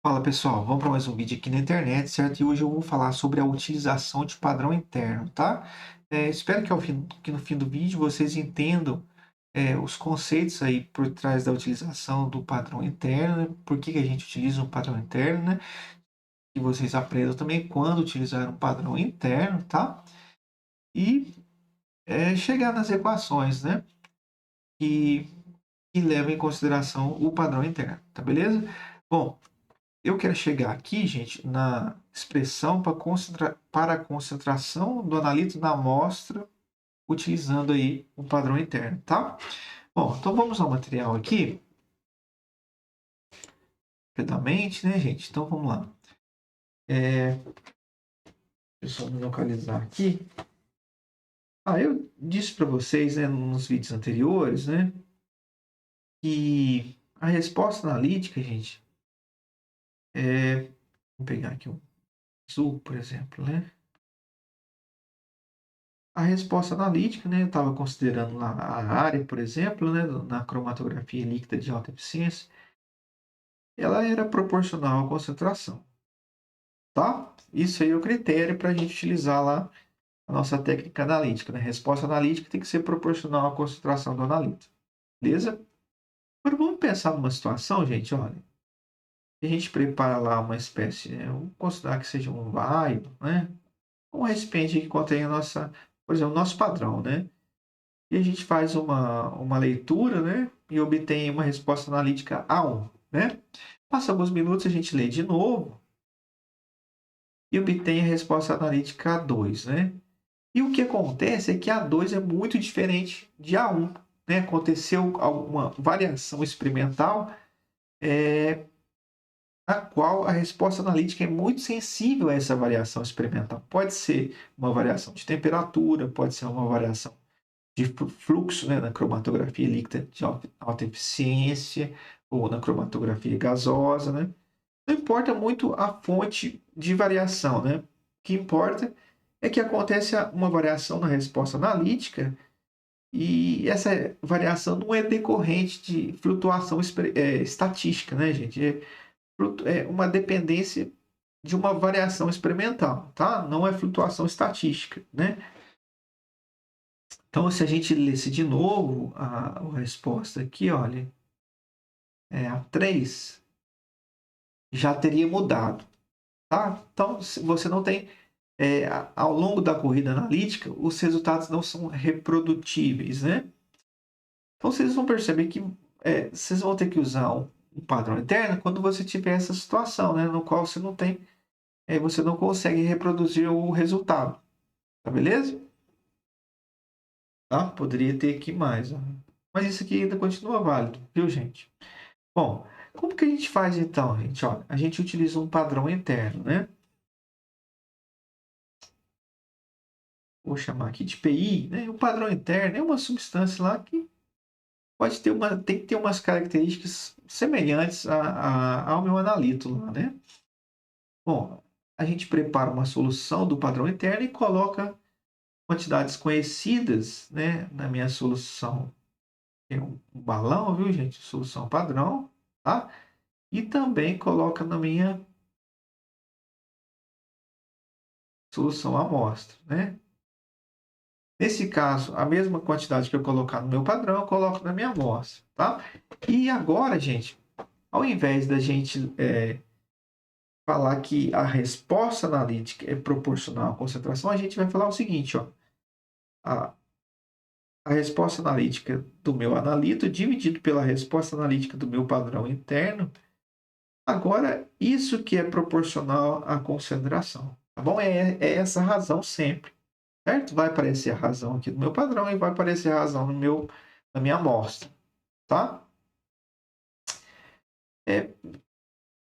Fala pessoal, vamos para mais um vídeo aqui na internet, certo? E hoje eu vou falar sobre a utilização de padrão interno, tá? Espero que no fim do vídeo vocês entendam os conceitos aí por trás da utilização do padrão interno, né? Por que a gente utiliza um padrão interno, né? E vocês aprendam também quando utilizar um padrão interno, tá? E chegar nas equações, né? Que, que levam em consideração o padrão interno, tá beleza? Bom, eu quero chegar aqui, gente, na expressão para a concentração do analito na amostra, utilizando aí um padrão interno, tá? Bom, então vamos ao material aqui, rapidamente, né, gente? Então vamos lá. Deixa eu só me localizar aqui. Eu disse para vocês, né, nos vídeos anteriores, né, que a resposta analítica, gente, vou pegar aqui um azul, por exemplo, né? A resposta analítica, né, eu estava considerando lá a área, por exemplo, né, na cromatografia líquida de alta eficiência, ela era proporcional à concentração, tá? Isso aí é o critério para a gente utilizar lá a nossa técnica analítica, né? A resposta analítica tem que ser proporcional à concentração do analito, beleza? Agora vamos pensar numa situação, gente, olha, a gente prepara lá uma espécie, né, vamos considerar que seja um vaio, né? Um recipiente que contém a nossa, por exemplo, o nosso padrão, né? E a gente faz uma leitura, né? E obtém uma resposta analítica A1, né? Passa alguns minutos, a gente lê de novo e obtém a resposta analítica A2, né? E o que acontece é que A2 é muito diferente de A1, né? Aconteceu alguma variação experimental na qual a resposta analítica é muito sensível a essa variação experimental. Pode ser uma variação de temperatura, pode ser uma variação de fluxo, né, na cromatografia líquida de alta eficiência ou na cromatografia gasosa, né? Não importa muito a fonte de variação, né? O que importa é que acontece uma variação na resposta analítica e essa variação não é decorrente de flutuação estatística, né, gente? É uma dependência de uma variação experimental, tá? Não é flutuação estatística, né? Então, se a gente lesse de novo a resposta aqui, olha, a 3 já teria mudado, tá? Então, se você não tem, ao longo da corrida analítica, os resultados não são reprodutíveis, né? Então, vocês vão perceber que vocês vão ter que usar um padrão interno quando você tiver essa situação, né? No qual você não tem, você não consegue reproduzir o resultado, tá beleza? Tá? Poderia ter aqui mais, ó. Mas isso aqui ainda continua válido, viu, gente? Bom, como que a gente faz então, gente? Olha, a gente utiliza um padrão interno, né? Vou chamar aqui de PI, né? O padrão interno é uma substância lá que tem que ter umas características semelhantes ao meu analito lá, né? Bom, a gente prepara uma solução do padrão interno e coloca quantidades conhecidas, né, na minha solução. Tem um balão, viu, gente? Solução padrão, tá? E também coloca na minha solução amostra, né? Nesse caso, a mesma quantidade que eu colocar no meu padrão, eu coloco na minha amostra, tá? E agora, gente, ao invés da gente falar que a resposta analítica é proporcional à concentração, a gente vai falar o seguinte, ó. A, a resposta analítica do meu analito dividido pela resposta analítica do meu padrão interno. Agora, isso que é proporcional à concentração, tá bom? É essa a razão sempre. Certo? Vai aparecer a razão aqui do meu padrão e vai aparecer a razão na minha amostra, tá? É,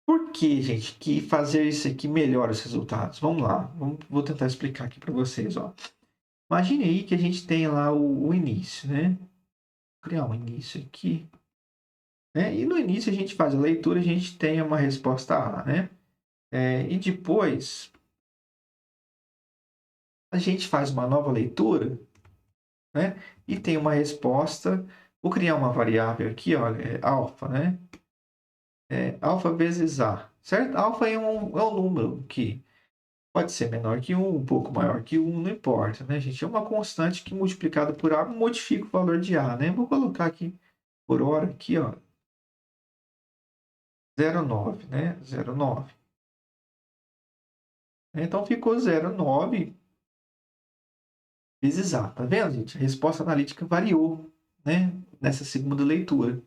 por que, gente, que fazer isso aqui melhora os resultados? Vamos lá, vou tentar explicar aqui para vocês, ó. Imagine aí que a gente tem lá o início, né? Vou criar um início aqui, né? E no início a gente faz a leitura, a gente tem uma resposta A, né? E depois a gente faz uma nova leitura, né? E tem uma resposta. Vou criar uma variável aqui, olha, alfa, né? alfa vezes A, certo? Alfa é um número que pode ser menor que um pouco maior que um, não importa, né, gente? É uma constante que multiplicado por A modifica o valor de A, né? Vou colocar aqui por hora, aqui, ó, 0,9, né? 0,9. Então ficou 0,9 vezes A, tá vendo, gente? A resposta analítica variou, né? Nessa segunda leitura.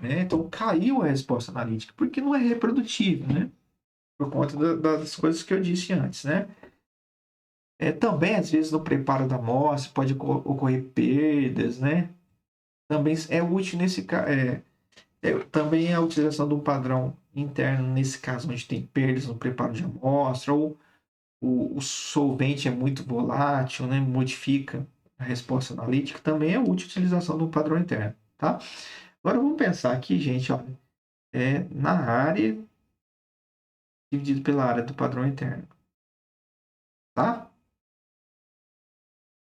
Né? Então caiu a resposta analítica, porque não é reprodutível, né? Por conta das coisas que eu disse antes, né? Também, às vezes, no preparo da amostra pode ocorrer perdas, né? Também é útil nesse caso. Também a utilização de um padrão interno, nesse caso, onde tem perdas no preparo de amostra, ou o solvente é muito volátil, né? Modifica a resposta analítica, também é útil a utilização de um padrão interno, tá? Agora vamos pensar aqui, gente, olha, na área dividido pela área do padrão interno, tá?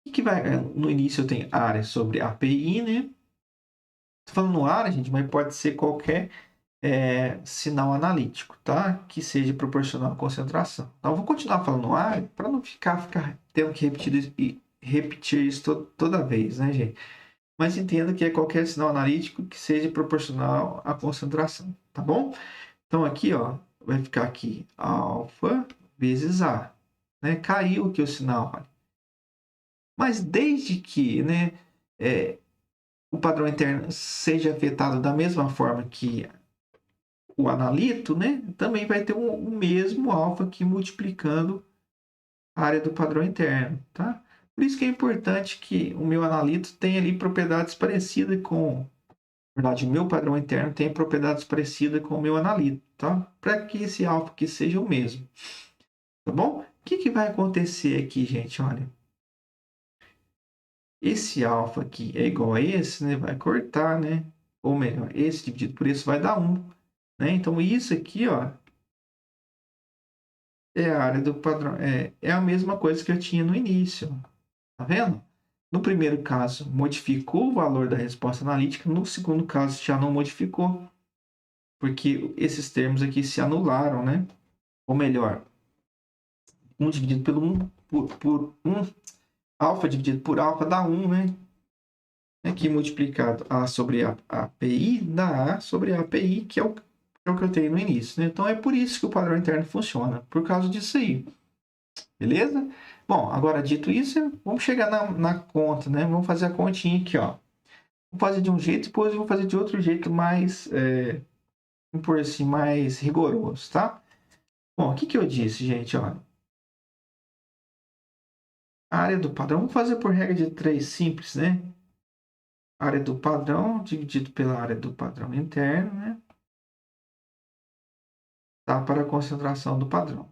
O que vai, no início eu tenho área sobre API, né? Tô falando área, gente, mas pode ser qualquer sinal analítico, tá? Que seja proporcional à concentração. Então, eu vou continuar falando área para não ficar tendo que repetir isso toda vez, né, gente? Mas entenda que é qualquer sinal analítico que seja proporcional à concentração, tá bom? Então, aqui, ó, vai ficar aqui alfa vezes A, né? Caiu aqui o sinal, olha. Mas desde que, né, o padrão interno seja afetado da mesma forma que o analito, né, também vai ter o mesmo alfa aqui multiplicando a área do padrão interno, tá? Por isso que é importante que o meu analito tenha ali propriedades parecidas com, na verdade, o meu padrão interno tenha propriedades parecidas com o meu analito, tá? Para que esse alfa aqui seja o mesmo, tá bom? O que vai acontecer aqui, gente? Olha, esse alfa aqui é igual a esse, né? Vai cortar, né? Ou melhor, esse dividido por esse vai dar 1, né? Então, isso aqui, ó, é a área do padrão. É a mesma coisa que eu tinha no início. Tá vendo? No primeiro caso, modificou o valor da resposta analítica. No segundo caso, já não modificou. Porque esses termos aqui se anularam, né? Ou melhor, 1 dividido pelo 1 por 1. Alfa dividido por alfa dá 1, né? Aqui multiplicado A sobre a API dá A sobre a API, que é o que eu tenho no início, né? Então é por isso que o padrão interno funciona. Por causa disso aí. Beleza? Bom, agora dito isso, vamos chegar na conta, né? Vamos fazer a continha aqui, ó. Vou fazer de um jeito, depois eu vou fazer de outro jeito mais, por assim, mais rigoroso, tá? Bom, o que eu disse, gente? Olha, a área do padrão, vamos fazer por regra de 3 simples, né? A área do padrão dividido pela área do padrão interno, né? Tá para a concentração do padrão.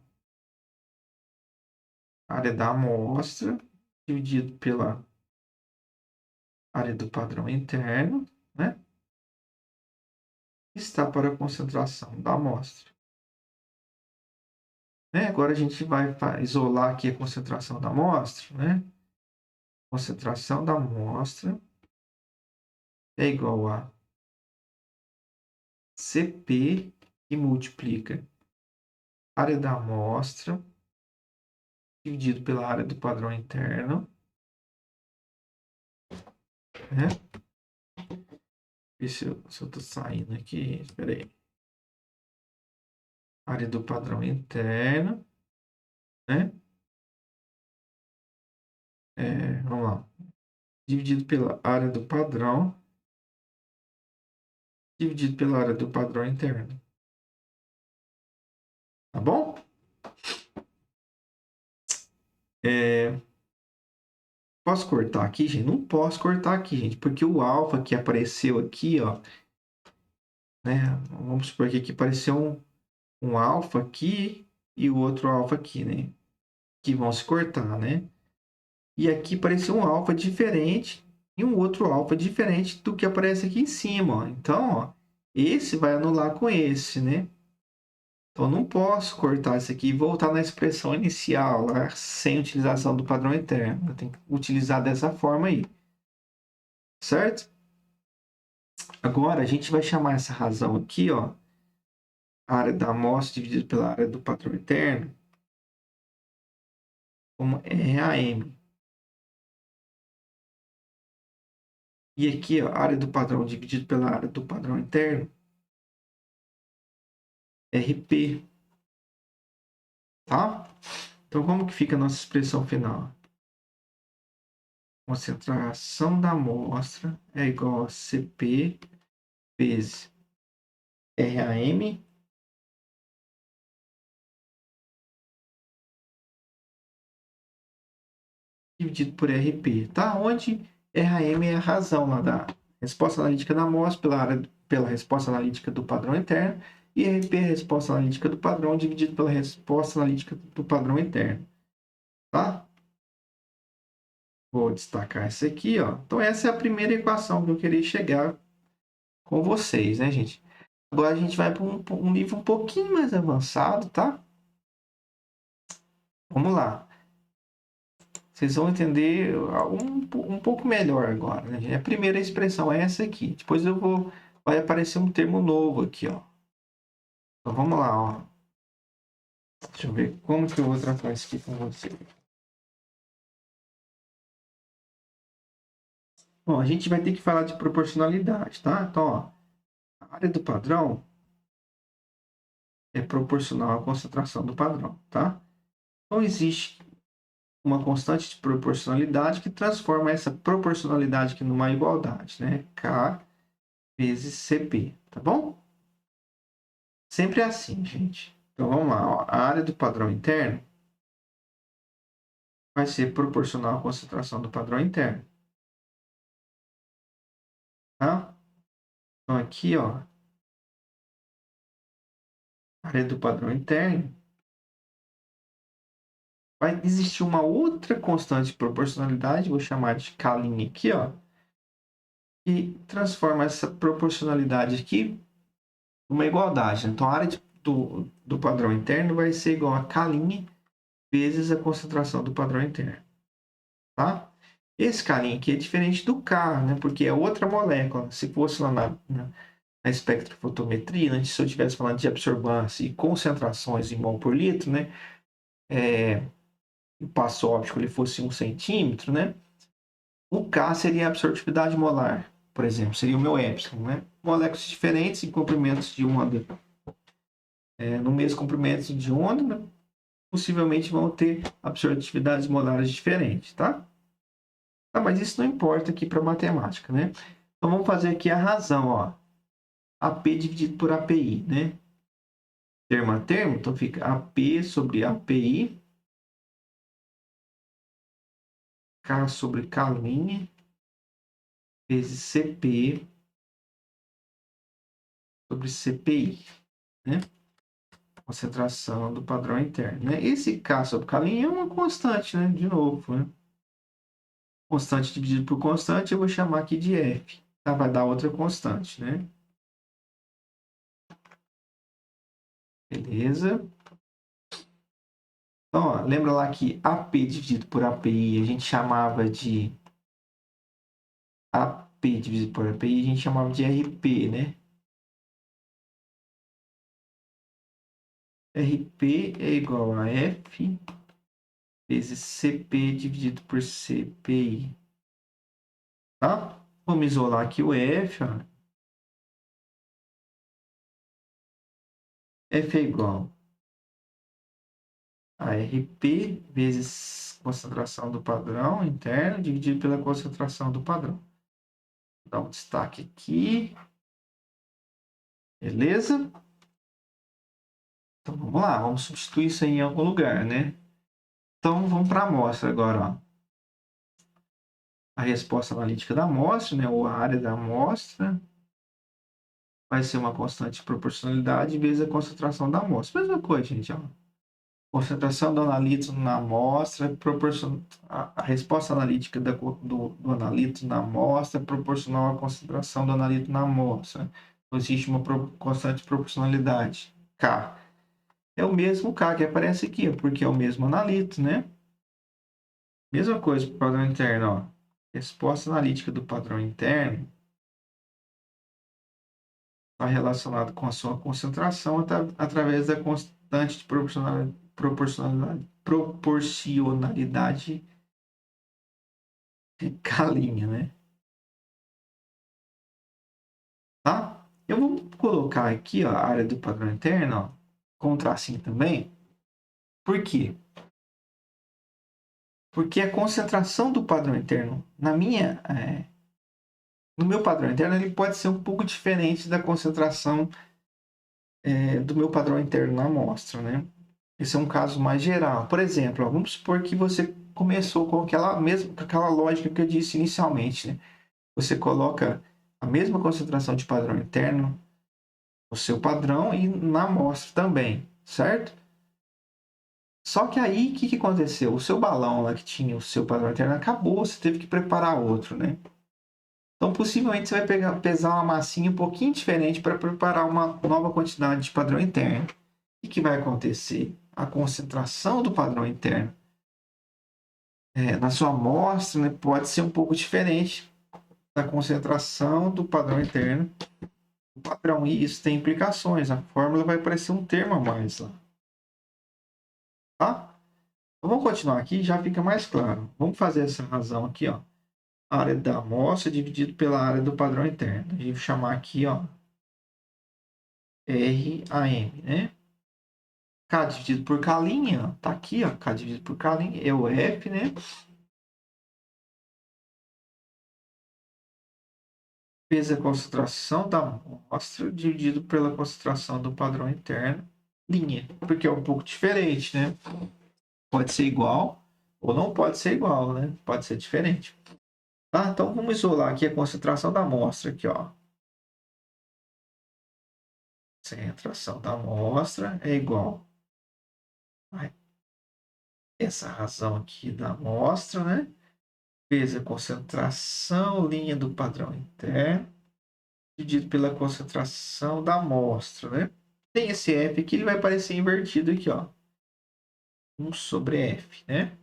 A área da amostra dividido pela área do padrão interno, né? Está para a concentração da amostra. Agora a gente vai isolar aqui a concentração da amostra, né? Concentração da amostra é igual a Cp, que multiplica a área da amostra dividido pela área do padrão interno, né? Ver se eu estou saindo aqui, espera aí. Área do padrão interno, né? Vamos lá. Dividido pela área do padrão, dividido pela área do padrão interno. Tá bom? Posso cortar aqui, gente? Não posso cortar aqui, gente, porque o alfa que apareceu aqui, ó, né? Vamos supor que aqui apareceu um alfa aqui e o outro alfa aqui, né? Que vão se cortar, né? E aqui apareceu um alfa diferente e um outro alfa diferente do que aparece aqui em cima, ó. Então, ó, esse vai anular com esse, né? Então, eu não posso cortar isso aqui e voltar na expressão inicial, lá, sem utilização do padrão interno. Eu tenho que utilizar dessa forma aí, certo? Agora, a gente vai chamar essa razão aqui, ó, a área da amostra dividida pela área do padrão interno, como RAM. E aqui, ó, a área do padrão dividido pela área do padrão interno, RP, tá? Então, como que fica a nossa expressão final? Concentração da amostra é igual a CP vezes RAM dividido por RP, tá? Onde RAM é a razão lá da resposta analítica da amostra pela resposta analítica do padrão interno e RP é a resposta analítica do padrão dividido pela resposta analítica do padrão interno, tá? Vou destacar essa aqui, ó. Então, essa é a primeira equação que eu queria chegar com vocês, né, gente? Agora a gente vai para um nível um pouquinho mais avançado, tá? Vamos lá. Vocês vão entender um pouco melhor agora, né? A primeira expressão é essa aqui. Depois vai aparecer um termo novo aqui, ó. Então vamos lá, ó. Deixa eu ver como que eu vou tratar isso aqui com você. Bom, a gente vai ter que falar de proporcionalidade, tá? Então, ó, a área do padrão é proporcional à concentração do padrão, tá? Então existe uma constante de proporcionalidade que transforma essa proporcionalidade aqui numa igualdade, né? K vezes CP, tá bom? Sempre é assim, gente. Então vamos lá, ó. A área do padrão interno vai ser proporcional à concentração do padrão interno, tá? Então aqui, ó, a área do padrão interno vai existir uma outra constante de proporcionalidade, vou chamar de K' aqui, ó, que transforma essa proporcionalidade aqui numa igualdade. Então a área do padrão interno vai ser igual a K' vezes a concentração do padrão interno, tá? Esse K' aqui é diferente do K, né? Porque é outra molécula. Se fosse lá na espectrofotometria, né? Se eu estivesse falando de absorbância e concentrações em mol por litro, né? O passo óptico ele fosse 1 centímetro, né? O K seria a absortividade molar, por exemplo, seria o meu epsilon, né? Moléculas diferentes em comprimentos de onda, no mesmo comprimento de onda, né? Possivelmente vão ter absortividades molares diferentes, tá? Tá, mas isso não importa aqui para matemática, né? Então vamos fazer aqui a razão, ó. AP dividido por API, né? Termo a termo, então fica AP sobre API, K sobre K' vezes CP sobre CPI, né? Concentração do padrão interno, né? Esse K sobre K' é uma constante, né? De novo, né? Constante dividido por constante, eu vou chamar aqui de F, tá? Vai dar outra constante, né? Beleza? Então, ó, lembra lá que AP dividido por API a gente chamava de AP dividido por API, a gente chamava de RP, né? RP é igual a F vezes CP dividido por CPI, tá? Vamos isolar aqui o F, ó. F é igual a RP vezes concentração do padrão interno dividido pela concentração do padrão. Vou dar um destaque aqui. Beleza? Então vamos lá, vamos substituir isso aí em algum lugar, né? Então vamos para a amostra agora, ó. A resposta analítica da amostra, né, ou a área da amostra, vai ser uma constante de proporcionalidade vezes a concentração da amostra. Mesma coisa, gente, ó. Concentração do analito na amostra, a resposta analítica do analito na amostra é proporcional à concentração do analito na amostra. Então, existe uma constante de proporcionalidade, K. É o mesmo K que aparece aqui, porque é o mesmo analito, né? Mesma coisa para o padrão interno, ó. Resposta analítica do padrão interno está relacionado com a sua concentração através da constante de proporcionalidade de Galinha, né? Tá? Eu vou colocar aqui, ó, a área do padrão interno, ó, com um tracinho também. Por quê? Porque a concentração do padrão interno no meu padrão interno, ele pode ser um pouco diferente da concentração do meu padrão interno na amostra, né? Esse é um caso mais geral. Por exemplo, ó, vamos supor que você começou com aquela lógica que eu disse inicialmente, né? Você coloca a mesma concentração de padrão interno no seu padrão e na amostra também, certo? Só que aí, o que aconteceu? O seu balão lá que tinha o seu padrão interno acabou, você teve que preparar outro, né? Então, possivelmente, você vai pesar uma massinha um pouquinho diferente para preparar uma nova quantidade de padrão interno. O que vai acontecer? A concentração do padrão interno na sua amostra, né, pode ser um pouco diferente da concentração do padrão interno do padrão. E isso tem implicações. A fórmula vai aparecer um termo a mais lá. Tá? Então, vamos continuar aqui, já fica mais claro. Vamos fazer essa razão aqui, ó. A área da amostra dividido pela área do padrão interno. A gente vai chamar aqui, ó, RAM, né? K dividido por K', ó, tá aqui, ó, K dividido por K' é o F, né? Vezes a concentração da amostra dividido pela concentração do padrão interno, linha, porque é um pouco diferente, né? Pode ser igual ou não pode ser igual, né? Pode ser diferente. Tá? Então, vamos isolar aqui a concentração da amostra, aqui, ó. Concentração da amostra é igual a essa razão aqui da amostra, né? Vezes a concentração, linha do padrão interno, dividido pela concentração da amostra, né? Tem esse F aqui, ele vai aparecer invertido aqui, ó. 1 sobre F, né?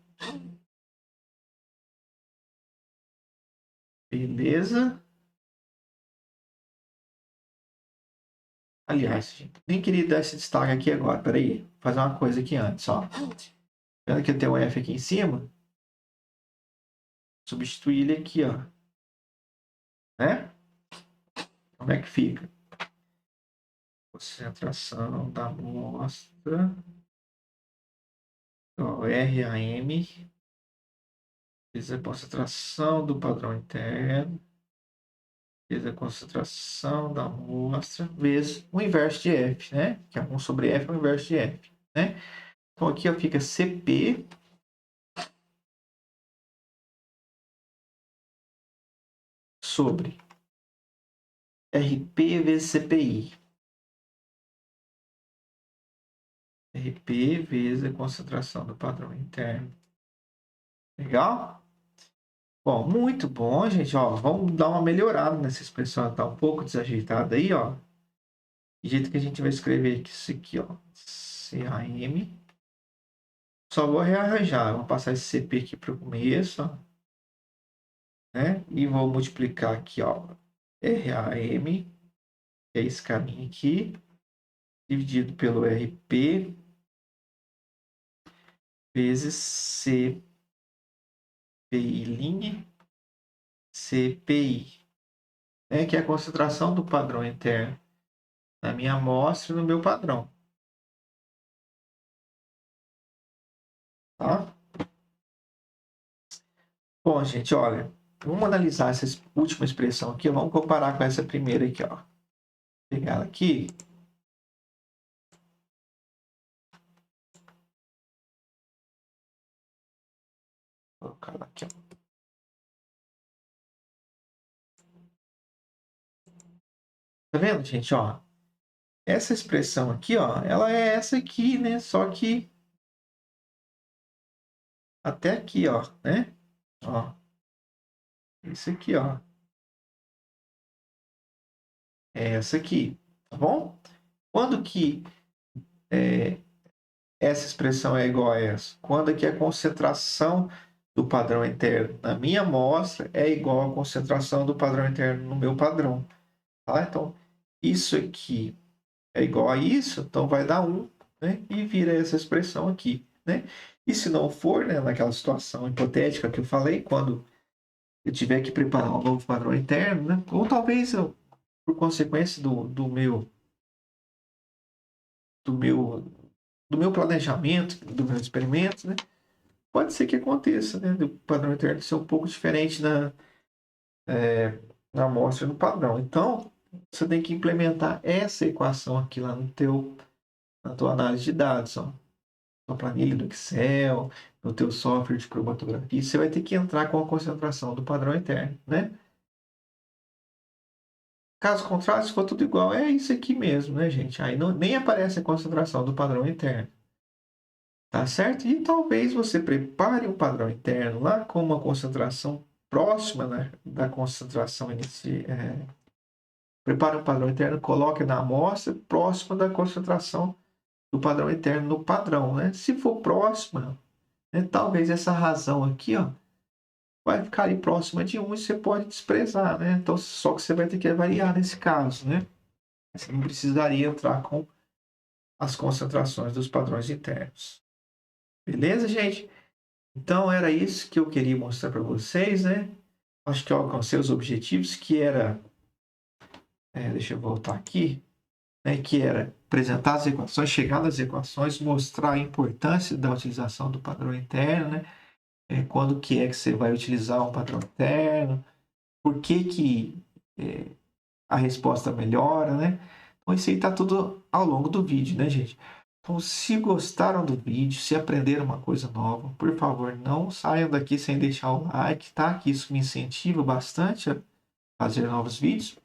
Beleza? Aliás, nem queria dar esse destaque aqui agora. Peraí, vou fazer uma coisa aqui antes, ó. Vendo que eu tenho um F aqui em cima? Substituir ele aqui, ó. Né? Como é que fica? Concentração da amostra. Ó, RAM. Vezes a concentração do padrão interno. Vezes a concentração da amostra. Vezes o inverso de F, né? Que é 1 sobre F é o inverso de F, né? Então aqui ó, fica CP sobre RP vezes CPI. RP vezes a concentração do padrão interno. Legal? Bom, muito bom, gente. Ó, vamos dar uma melhorada nessa expressão. Tá um pouco desajeitada aí, ó. Do jeito que a gente vai escrever isso aqui, ó. CAM. Só vou rearranjar. Vou passar esse CP aqui para o começo, ó, né? E vou multiplicar aqui, ó. RAM, que é esse caminho aqui, dividido pelo RP vezes CPI', CPI, né? Que é a concentração do padrão interno na minha amostra e no meu padrão. Tá? Bom, gente, olha, vamos analisar essa última expressão aqui. Vamos comparar com essa primeira aqui, ó. Vou pegar ela aqui. Vou colocar ela aqui, ó. Tá vendo, gente, ó? Essa expressão aqui, ó, ela é essa aqui, né? Só que até aqui, ó, né? Ó, isso aqui, ó, é essa aqui, tá bom? Quando que essa expressão é igual a essa? Quando que a concentração do padrão interno na minha amostra é igual à concentração do padrão interno no meu padrão, tá? Então, isso aqui é igual a isso, então vai dar 1, né? E vira essa expressão aqui, né? E se não for, né, naquela situação hipotética que eu falei, quando eu tiver que preparar um novo padrão interno, né? Ou talvez eu, por consequência do meu, do meu planejamento, do meu experimento, né? Pode ser que aconteça, né? Do padrão interno ser um pouco diferente na amostra no padrão. Então, você tem que implementar essa equação aqui lá na tua análise de dados, ó. Na planilha do Excel, no teu software de cromatografia, você vai ter que entrar com a concentração do padrão interno, né? Caso contrário, se for tudo igual, é isso aqui mesmo, né, gente? Aí não, nem aparece a concentração do padrão interno, tá certo? E talvez você prepare um padrão interno lá com uma concentração próxima, né, da concentração inicial. Prepare um padrão interno, coloque na amostra próxima da concentração do padrão interno no padrão, né? Se for próxima, né, talvez essa razão aqui, ó, vai ficar ali próxima de 1 e você pode desprezar, né? Então, só que você vai ter que avaliar nesse caso, né? Você não precisaria entrar com as concentrações dos padrões internos. Beleza, gente? Então, era isso que eu queria mostrar para vocês, né? Acho que eu alcancei os objetivos, que era... deixa eu voltar aqui. Né, que era apresentar as equações, chegar nas equações, mostrar a importância da utilização do padrão interno, né? Quando que é que você vai utilizar um padrão interno, por que a resposta melhora, né? Então isso aí está tudo ao longo do vídeo, né, gente? Então, se gostaram do vídeo, se aprenderam uma coisa nova, por favor, não saiam daqui sem deixar o like, tá? Que isso me incentiva bastante a fazer novos vídeos.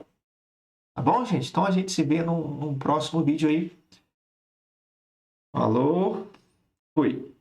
Tá bom, gente? Então a gente se vê num próximo vídeo aí. Falou, fui.